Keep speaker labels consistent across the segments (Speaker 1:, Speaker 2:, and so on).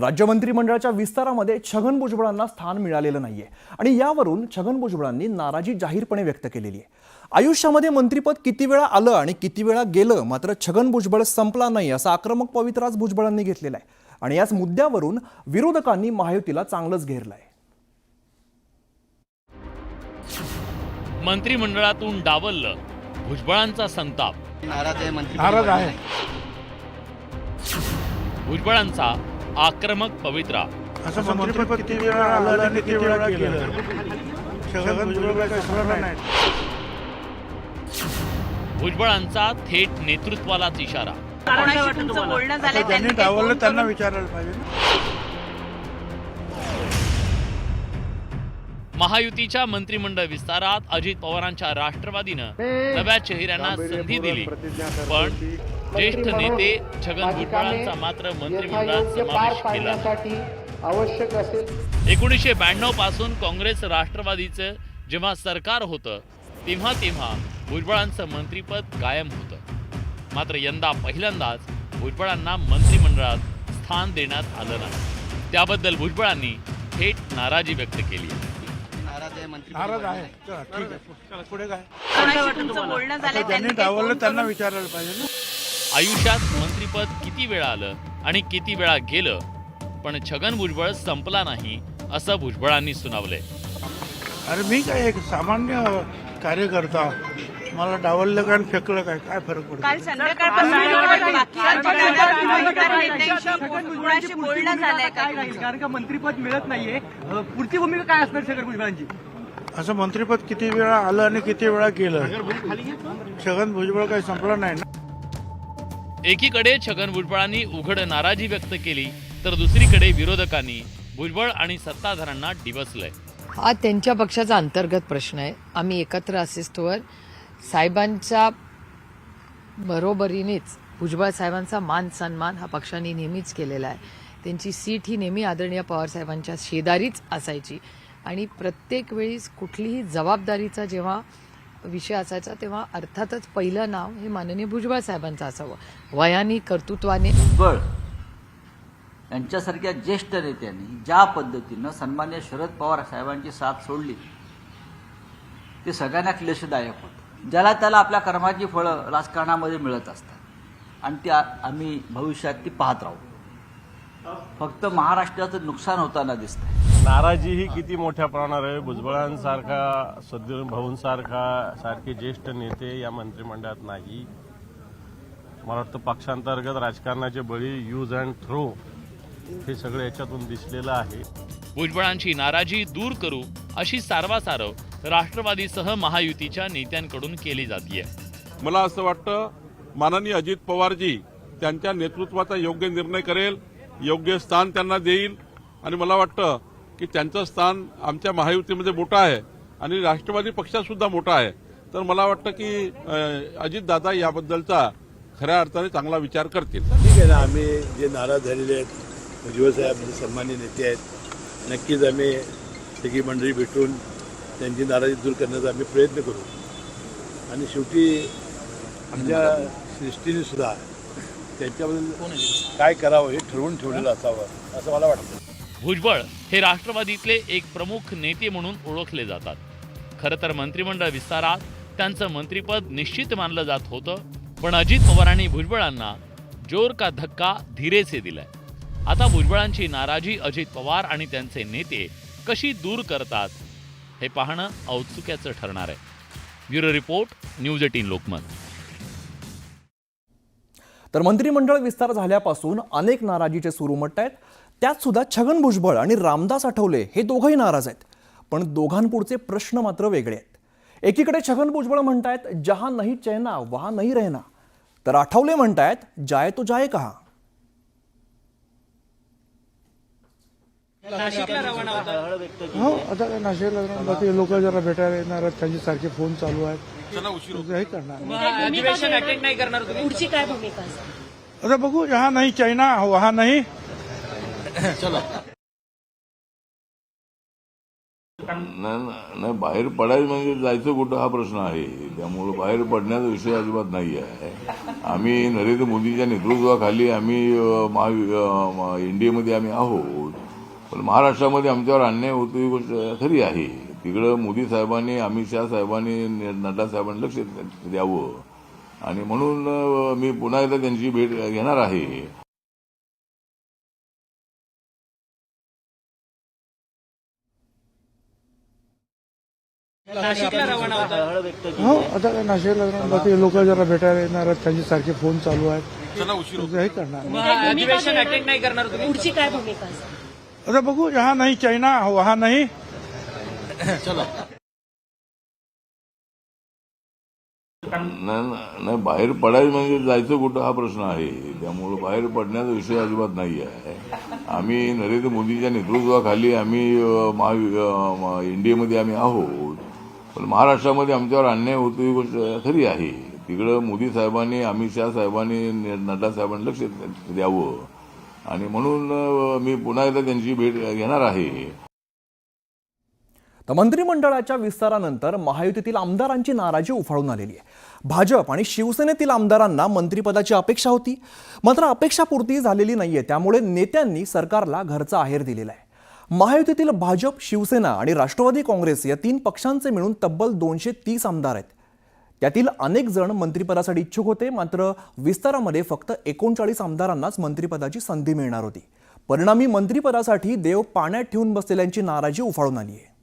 Speaker 1: राज्य मंत्रिमंडळाच्या विस्तारामध्ये छगन भुजबळांना स्थान मिळालेलं नाहीये आणि यावरून छगन भुजबळांनी नाराजी जाहीरपणे व्यक्त केलेली आहे। आयुष्यामध्ये मंत्रिपद किती वेळा आलं आणि किती वेळा गेलं, मात्र छगन भुजबळ संपला नाही असा आक्रमक पवित्रा आज भुजबळांनी घेतलेला आहे आणि याच मुद्द्यावरून विरोधकांनी महायुतीला चांगलंच घेरलंय।
Speaker 2: मंत्रिमंडळातून डावललं, भुजबळांचा संताप।
Speaker 3: नाराज आहे
Speaker 2: भुजबळांचा आक्रमक पवित्रा।
Speaker 3: असं मंत्रिपद किती वेळा आलं आणि किती वेळा गेलं, छगन भुजबळ काही संपला नाही।
Speaker 2: भुजबळांचा थेट नेतृत्वालाच इशारा।
Speaker 4: तुमचं बोलणं झालंय
Speaker 3: ज्यांनी डावललं त्यांना विचारायला पाहिजे ना।
Speaker 2: महायुतीच्या मंत्रिमंडळ विस्तारात अजित पवारांच्या राष्ट्रवादीनं नव्या चेहऱ्यांना संधी दिली, पण ज्येष्ठ नेते छगन भुजबळांचा मात्र मंत्रिमंडळात समावेश केला।
Speaker 5: आवश्यक असेल
Speaker 2: 1992 पासून काँग्रेस राष्ट्रवादीचं जेव्हा सरकार होतं तेव्हा भुजबळांचं मंत्रिपद कायम होतं, मात्र यंदा पहिल्यांदाच भुजबळांना मंत्रिमंडळात स्थान देण्यात आलं नाही। त्याबद्दल भुजबळांनी थेट नाराजी व्यक्त केली।
Speaker 3: नाराज आहे, चला ठीक आहे, चला पुढे काय।
Speaker 4: तुमचं बोलणं झालंय
Speaker 3: ज्यांनी डावललं त्यांना विचारायला पाहिजे ना।
Speaker 2: आयुष्यात मंत्रिपद किती वेळा आलं आणि किती वेळा गेलं, पण छगन भुजबळ संपला नाही असं भुजबळांनी सुनावलंय।
Speaker 3: अरे मी काय एक सामान्य कार्यकर्ता, मला डावललं काय फेकलं काय, काय फरक पडतो?
Speaker 4: काल संध्याकाळपासून बाकी नेत्यांशी बोलणं झालंय का?
Speaker 6: कारण का मंत्रिपद मिळत नाहीये, पुढची भूमिका काय असणार छगन भुजबळांची?
Speaker 3: असं मंत्रिपद किती वेळा आलं आणि किती वेळा गेलं, छगन भुजबळ काही संपला नाही ना।
Speaker 2: एकीकडे छगन भुजबळांनी उघड नाराजी व्यक्त केली, तर दुसरीकडे विरोधकांनी भुजबळ आणि सत्ताधाऱ्यांना डिवचलंय।
Speaker 7: हा त्यांच्या पक्षाचा अंतर्गत प्रश्न आहे। आम्ही एकत्र असिस्तोवर साहेबांच्या बरोबरीनेच भुजबळ साहेबांचा मान सन्मान हा पक्षाने नेहमीच केलेला आहे। त्यांची सीट ही नेहमी आदरणीय पवार साहेबांच्या शेजारीच असायची आणि प्रत्येक वेळी कुठलीही जबाबदारीचा जेव्हा विषय असायचा तेव्हा अर्थातच पहिलं नाव हे माननीय भुजबळ साहेबांचं असावं। वयाने, कर्तृत्वाने
Speaker 8: भुजबळ यांच्यासारख्या ज्येष्ठ नेत्यांनी ज्या पद्धतीनं सन्मान्य शरद पवार साहेबांची साथ सोडली ते सगळ्यांना क्लेशदायक होतं। ज्याला त्याला आपल्या कर्माची फळं राजकारणामध्ये मिळत असतात आणि ती आम्ही भविष्यात ती पाहत राहू। फक्त महाराष्ट्राचं नुकसान होताना दिसतंय।
Speaker 9: नाराजी ही किती मोठ्या प्रमाणावर आहे। भुजबळांसारखा, सद्गुरू भाऊंसारखे ज्येष्ठ नेते या मंत्रिमंडळात नाही। मला वाटतं पक्षांतर्गत राजकारणाचे बळी, यूज अँड थ्रो हे सगळं याच्यातून दिसलेलं आहे।
Speaker 2: भुजबळांची नाराजी दूर करू अशी सारवासारव राष्ट्रवादीसह महायुतीच्या नेत्यांकडून केली जातीये।
Speaker 10: मला असं वाटतं माननीय अजित पवारजी त्यांच्या नेतृत्वाचा योग्य निर्णय करेल, योग्य स्थान त्यांना देईल आणि मला वाटतं की त्यांचं स्थान आमच्या महायुतीमध्ये मोठं आहे आणि राष्ट्रवादी पक्षात सुद्धा मोठा आहे। तर मला वाटतं की अजितदादा याबद्दलचा खऱ्या अर्थाने चांगला विचार करतील।
Speaker 11: ठीक आहे ना, आम्ही जे नाराज झालेले आहेत भुजबळ साहेब सन्मान्य नेते आहेत, नक्कीच आम्ही सगळी मंडळी भेटून त्यांची नाराजी दूर करण्याचा आम्ही प्रयत्न करू आणि शेवटी आमच्या सृष्टीने सुद्धा त्यांच्याबद्दल काय करावं हे ठरवून ठेवलेलं असावं असं मला वाटतं।
Speaker 2: भुजबळ हे राष्ट्रवादीतले एक प्रमुख नेते म्हणून ओळखले जातात। खरं तर मंत्रिमंडळ विस्तारात त्यांचं मंत्रिपद निश्चित मानलं जात होतं, पण अजित पवारांनी भुजबळांना जोर का धक्का धीरे से दिलाय। आता भुजबळांची नाराजी अजित पवार आणि त्यांचे नेते कशी दूर करतात हे पाहणं औत्सुक्याचं ठरणार आहे। Bureau report, news 18 Lokmat.
Speaker 1: तर मंत्रिमंडळ विस्तार झाल्यापासून अनेक नाराजीचे सूर उमटतायत। त्यात सुद्धा छगन भुजबळ आणि रामदास आठवले हे दोघंही नाराज आहेत, पण दोघांपुढचे प्रश्न मात्र वेगळे आहेत। एकीकडे छगन भुजबळ म्हणतायत जहां नहीं चैना वहां नहीं रहना, तर आठवले म्हणतायत जाए तो जाए कहा।
Speaker 3: हो, आता काय नाशिकला बाकी लोक जरा भेटायला येणार आहेत, त्यांचे सारखे फोन चालू आहेत, हे करणार।
Speaker 6: अधिवेशन अटेंड नाही करणार तुम्ही?
Speaker 4: पुढची काय भूमिका?
Speaker 3: आता बघू, जहां नहीं चाइना वहां नहीं।
Speaker 12: नाही, बाहेर पडायचं म्हणजे जायचं कुठं हा प्रश्न आहे. त्यामुळे बाहेर पडण्याचा विषय अजिबात नाही आहे. आम्ही नरेंद्र मोदीच्या नेतृत्वाखाली आम्ही इंडियामध्ये आम्ही आहोत. पण महाराष्ट्रामध्ये आमच्यावर अन्याय होतो ही गोष्ट खरी आहे. तिकडं मोदी साहेबांनी, अमित शहा साहेबांनी, नड्डा साहेबांनी लक्ष द्यावं आणि म्हणून मी पुन्हा एकदा त्यांची भेट घेणार आहे.
Speaker 6: नाशिकला रवाना होता.
Speaker 3: हो आता काय नाशिकला बाकी लोक जरा भेटायला येणार आहेत, त्यांचे सारखे फोन चालू आहेत. हे करणार
Speaker 6: अधिवेशन अटेंड नाही करणार तुम्ही?
Speaker 4: पुढची काय भूमिका
Speaker 3: आता बघू. यहाँ नाही चायना, वहाँ नाही.
Speaker 12: नाही, बाहेर पडायचं म्हणजे जायचं कुठं हा प्रश्न आहे. त्यामुळे बाहेर पडण्याचा विषय अजिबात नाही आहे. आम्ही नरेंद्र मोदीच्या नेतृत्वाखाली आम्ही इंडियामध्ये आम्ही आहोत. पण महाराष्ट्रामध्ये आमच्यावर अन्याय होतो ही गोष्ट खरी आहे. तिकडं मोदी साहेबांनी, अमित शहा साहेबांनी, नड्डा साहेबांनी लक्ष द्यावं आणि म्हणून मी पुन्हा एकदा त्यांची भेट घेणार आहे.
Speaker 1: तर मंत्रिमंडळाच्या विस्तारानंतर महायुतीतील आमदारांची नाराजी उफाळून आलेली आहे. भाजप आणि शिवसेनेतील आमदारांना मंत्रिपदाची अपेक्षा होती, मात्र अपेक्षापूर्ती झालेली नाहीये. त्यामुळे नेत्यांनी सरकारला घरचा आहेर दिलेला आहे. महायुतीतील भाजप, शिवसेना आणि राष्ट्रवादी काँग्रेस या 3 पक्षांचे मिळून तब्बल 230 आमदार आहेत. त्यातील अनेक जण मंत्रिपदासाठी इच्छुक होते, मात्र विस्तारामध्ये फक्त 39 आमदारांनाच मंत्रिपदाची संधी मिळणार होती. परिणामी मंत्रिपदासाठी देव पाण्यात ठेवून बसलेल्यांची नाराजी उफाळून आली आहे.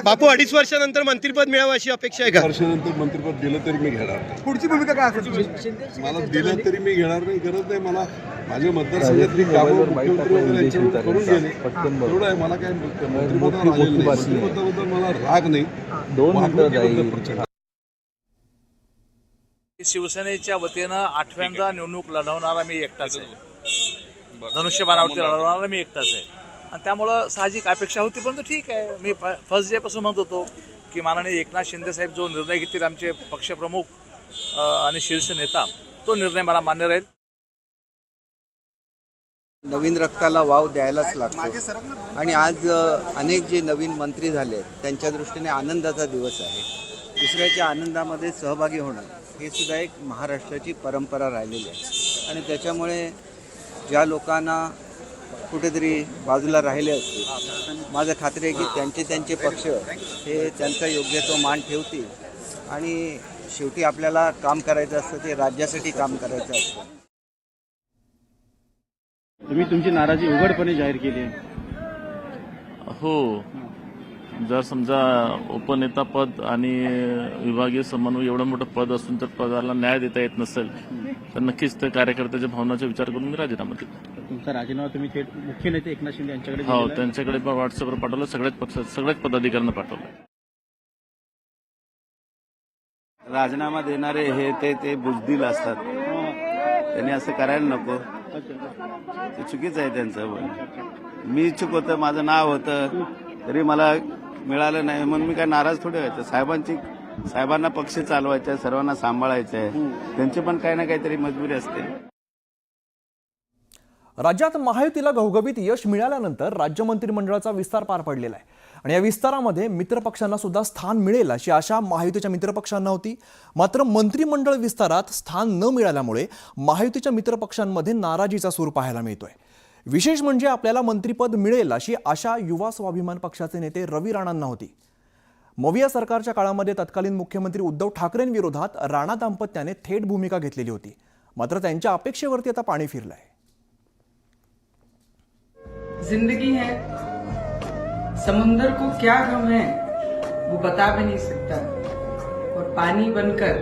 Speaker 6: बापू 2.5 वर्षानंतर मंत्रिपद मिळावं अशी अपेक्षा आहे का?
Speaker 11: वर्षानंतर मंत्रिपद दिलं तरी मी घेणार नाही.
Speaker 6: पुढची भूमिका काय असेल?
Speaker 11: मला दिलं तरी मी घेणार नाही. गरज नाही. मला माझ्या मतदारसंघातली कामं मुख्यमंत्री वगैरे याच्यावर करून गेले. एवढं आहे. मला काय मंत्रिपदावर आलेलं नाही. मंत्रिपदाबद्दल मला राग नाही. प्रचंड.
Speaker 13: शिवसेनेच्या वतीनं 8व्यांदा निवडणूक लढवणारा मी एकटाच आहे. धनुष्यबाणावरती लढवणारा मी एकटाच आहे आणि त्यामुळं साहजिक अपेक्षा होती. परंतु ठीक आहे, मी फर्स्ट डेपासून म्हणत होतो की माननीय एकनाथ शिंदे साहेब जो निर्णय घेतील, आमचे पक्षप्रमुख आणि शीर्ष नेता, तो निर्णय मला मान्य राहील.
Speaker 5: नवीन रक्ताला वाव द्यायलाच लागतो आणि आज अनेक जे नवीन मंत्री झाले त्यांच्या दृष्टीने आनंदाचा दिवस आहे. दुसऱ्याच्या आनंदामध्ये सहभागी होणं हे सुद्धा एक महाराष्ट्राची परंपरा राहिलेली आहे आणि त्याच्यामुळे ज्या लोकांना कुठेतरी बाजूला राहिले असतील, माझं खात्री आहे की त्यांचे पक्ष हे त्यांचा योग्य तो मान ठेवतील आणि शेवटी आपल्याला काम करायचं असतं ते राज्यासाठी काम करायचं असतं.
Speaker 6: तुम्ही तुमची नाराजी उघडपणे जाहीर केली आहे.
Speaker 9: हो, जर समजा उपनेता पद आणि विभागीय समन्वय एवढं मोठं पद असून तर पदाला न्याय देता येत नसेल तर नक्कीच त्या कार्यकर्त्याच्या भावनाचा विचार करून मी राजीनामा दिला.
Speaker 6: तुमचा राजीनामा तुम्ही थेट मुख्य नेते एकनाथ शिंदे यांच्याकडे?
Speaker 9: हो, त्यांच्याकडे पण व्हॉट्सअपवर पाठवलं. सगळ्याच पदाधिकाऱ्यांना पाठवलं.
Speaker 13: राजीनामा देणारे हे ते बुजदिल असतात. त्यांनी असं करायला नको. ते चुकीचं आहे त्यांचं. मी इच्छुक होतं, माझं नाव होतं, तरी मला मिळालं नाही म्हणून मी काय नाराज थोडे व्हायचं. साहेबांना पक्ष चालवायचा, सर्वांना सांभाळायचं आहे. त्यांची पण काही ना काहीतरी मजबुरी असते.
Speaker 1: राज्यात महायुतीला घवघवीत यश मिळाल्यानंतर राज्य मंत्रिमंडळाचा विस्तार पार पडलेला आहे आणि या विस्तारामध्ये मित्रपक्षांना सुद्धा स्थान मिळेल अशी आशा महायुतीच्या मित्रपक्षांना होती. मात्र मंत्रिमंडळ विस्तारात स्थान न मिळाल्यामुळे महायुतीच्या मित्रपक्षांमध्ये नाराजीचा सूर पाहायला मिळतोय. विशेष म्हणजे आपल्याला मंत्रिपद मिळेल अशी आशा युवा स्वाभिमान पक्षाचे नेते रवी राणांना होती. मविया सरकारच्या काळामध्ये तत्कालीन मुख्यमंत्री उद्धव ठाकरेंविरोधात राणा दाम्पत्याने थेट भूमिका घेतलेली होती. मात्र त्यांच्या अपेक्षेवरती आता पाणी फिरलंय.
Speaker 14: जिंदगी है, समुंदर को क्या गम है वो बता भी नहीं सकता और पानी बनकर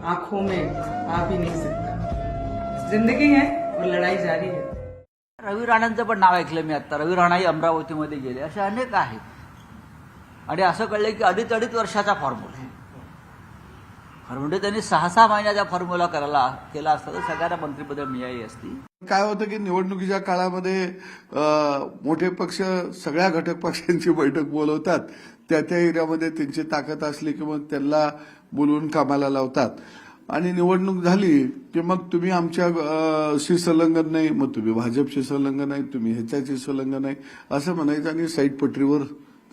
Speaker 14: आंखों में आ भी नहीं सकता. जिंदगी है और लड़ाई जारी है.
Speaker 8: रवी राणांचं पण नाव ऐकलं मी आता. रवी राणाही अमरावतीमध्ये गेले. असे अनेक आहेत आणि असं कळलं की अडीच वर्षाचा फॉर्म्युला आहे. म्हणजे त्यांनी 6 महिन्याचा फॉर्म्युला केला असता तर सगळ्यांना मंत्रिपद मिळाली असती.
Speaker 3: काय होतं की निवडणुकीच्या काळामध्ये मोठे पक्ष सगळ्या घटक पक्षांची बैठक बोलवतात. त्या एरियामध्ये त्यांची ताकद असली की मग त्यांना बोलवून कामाला लावतात
Speaker 11: आणि निवडणूक झाली की मग तुम्ही आमच्याशी संलग्न नाही, मग तुम्ही भाजपशी संलग्न नाही, तुम्ही ह्याच्याशी संलग्न नाही असं म्हणायचं आणि साईड पटरीवर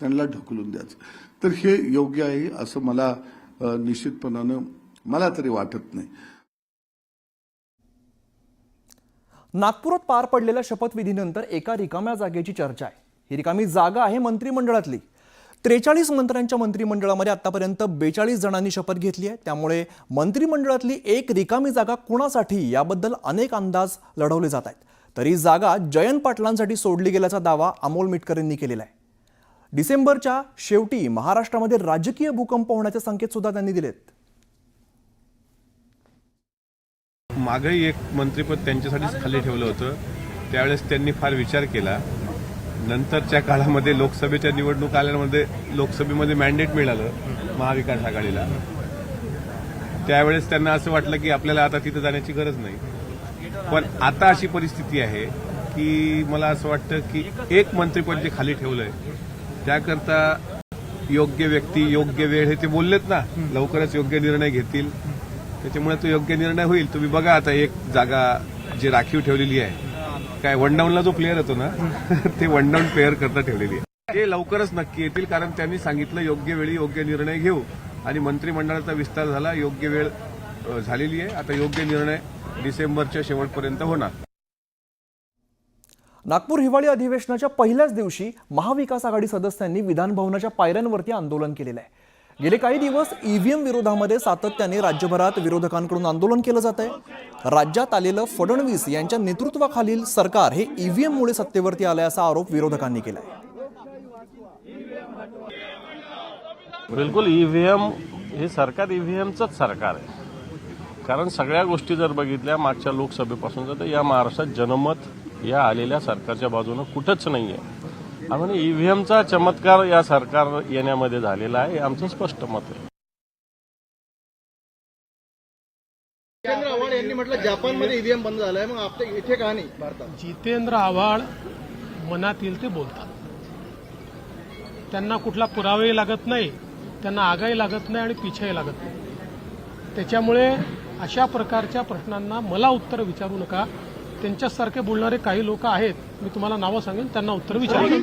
Speaker 11: त्यांना ढकलून द्यायचं. तर हे योग्य आहे असं मला निश्चितपणानं मला तरी वाटत नाही.
Speaker 1: नागपुरात पार पडलेल्या शपथविधीनंतर एका रिकाम्या जागेची चर्चा आहे. ही रिकामी जागा आहे मंत्रिमंडळातली. 43 मंत्र्यांच्या मंत्रिमंडळामध्ये आतापर्यंत 42 जणांनी शपथ घेतली आहे. त्यामुळे मंत्रिमंडळातली एक रिकामी जागा कुणासाठी याबद्दल अनेक अंदाज लढवले जात आहेत. तरी जागा जयंत पाटलांसाठी सोडली गेल्याचा दावा अमोल मिटकर यांनी केलेला आहे. डिसेंबरच्या शेवटी महाराष्ट्रामध्ये राजकीय भूकंप होण्याचे संकेत सुद्धा त्यांनी दिलेत.
Speaker 9: मागही एक मंत्रिपद त्यांच्यासाठीच खाली ठेवलं होतं. त्यावेळेस त्यांनी फार विचार केला. नंतरच्या काळामध्ये लोकसभेच्या निवडणूक आल्यामध्ये लोकसभेमध्ये मॅन्डेट मिळालं महाविकास आघाडीला. त्यावेळेस त्यांना असं वाटलं की आपल्याला आता तिथं जाण्याची गरज नाही. पण आता अशी परिस्थिती आहे की मला असं वाटतं की एक मंत्रिपद जे खाली ठेवलंय त्याकरता योग्य व्यक्ती योग्य वेळ हे ते बोललेत ना, लवकरच योग्य निर्णय घेतील. त्याच्यामुळे तो योग्य निर्णय होईल. तुम्ही बघा आता एक जागा जी राखीव ठेवलेली आहे, काय वनडाऊनला जो प्लेअर होतो ना ते वनडाऊन प्लेअर करता ठेवलेली आहे. ते लवकरच नक्की येतील कारण त्यांनी सांगितलं योग्य वेळी योग्य निर्णय घेऊ आणि मंत्रिमंडळाचा विस्तार झाला, योग्य वेळ झालेली आहे. आता योग्य निर्णय डिसेंबरच्या शेवटपर्यंत होणार.
Speaker 1: नागपूर हिवाळी अधिवेशनाच्या पहिल्याच दिवशी महाविकास आघाडी सदस्यांनी विधानभवनाच्या पायऱ्यांवरती आंदोलन केलेलं आहे. गेले काही दिवस ईव्हीएम विरोधामध्ये सातत्याने राज्यभरात विरोधकांकडून आंदोलन केलं जात आहे. राज्यात आलेलं फडणवीस यांच्या नेतृत्वाखालील सरकार हे ईव्हीएममुळे सत्तेवरती आलंय असा आरोप विरोधकांनी केलाय.
Speaker 9: बिलकुल ईव्हीएम हे सरकार ईव्हीएमचंच सरकार आहे. कारण सगळ्या गोष्टी जर बघितल्या मागच्या लोकसभेपासून तर या महाराष्ट्रात जनमत या आलेल्या सरकारच्या बाजूनं कुठंच नाहीये. आणि ईव्हीएमचा चमत्कार या सरकार येण्यामध्ये झालेला आहे हे आमचं स्पष्ट मत आहे.
Speaker 6: जितेंद्र आव्हाड यांनी म्हटलं जपानमध्ये ईव्हीएम बंद झालाय, मग आपल्या इथे का नाही भारतात?
Speaker 3: जितेंद्र आव्हाड मनात येईल ते बोलतात. त्यांना कुठला पुरावाही लागत नाही, त्यांना आगाही लागत नाही आणि पिछाही लागत नाही. त्याच्यामुळे अशा प्रकारच्या प्रश्नांना मला उत्तर विचारू नका. त्यांच्यासारखे बोलणारे काही लोक आहेत, मी तुम्हाला नावं सांगेन, त्यांना उत्तर विचारू.